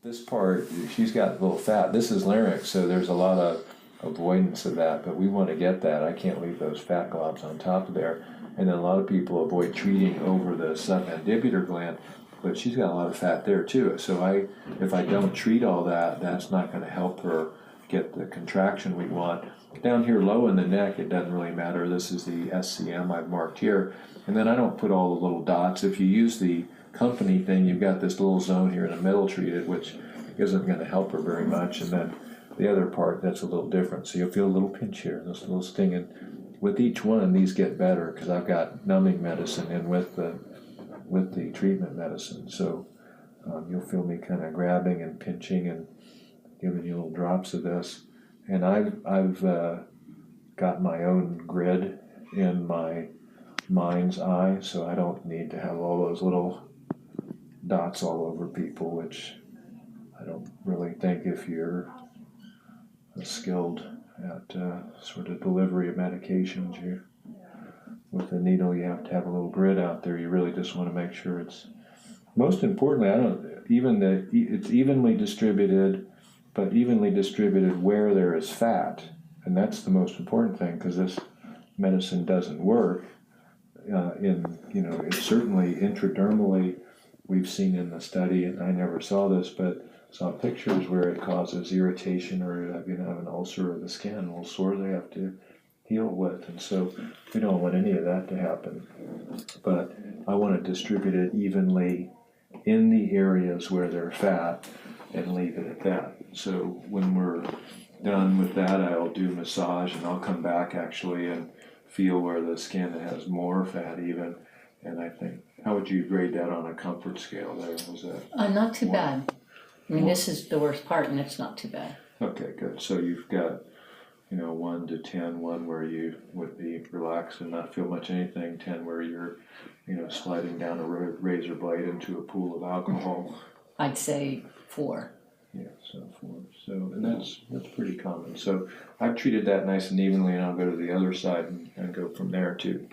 This part, she's got a little fat. This is larynx, so there's a lot of avoidance of that, but we want to get that. I can't leave those fat globs on top of there. And then a lot of people avoid treating over the submandibular gland, but she's got a lot of fat there too. So if I don't treat all that, that's not going to help her get the contraction we want. Down here low in the neck, it doesn't really matter. This is the SCM I've marked here. And then I don't put all the little dots. If you use the company thing, you've got this little zone here in the middle treated, which isn't going to help her very much. And then the other part, that's a little different. So you'll feel a little pinch here, this little stinging. With each one, these get better because I've got numbing medicine in with the treatment medicine. So you'll feel me kind of grabbing and pinching and giving you little drops of this. And I've got my own grid in my mind's eye, so I don't need to have all those little dots all over people, which I don't really think if you're skilled at sort of delivery of medications. With the needle, you have to have a little grid out there. You really just want to make sure it's, most importantly, it's evenly distributed, but evenly distributed where there is fat, and that's the most important thing, because this medicine doesn't work it's certainly intradermally. We've seen in the study, and I never saw this, but saw pictures where it causes irritation or have an ulcer of the skin, little sore they have to heal with, and so we don't want any of that to happen. But I want to distribute it evenly in the areas where they're fat and leave it at that. So when we're done with that, I'll do massage, and I'll come back actually and feel where the skin has more fat even. And I think, how would you grade that on a comfort scale there? Was that not too bad. I mean, this is the worst part, and it's not too bad. Okay, good. So you've got 1 to 10, 1 where you would be relaxed and not feel much anything, 10 where you're sliding down a razor blade into a pool of alcohol. I'd say 4. Yeah, so 4. So, and that's pretty common. So I've treated that nice and evenly, and I'll go to the other side and go from there too.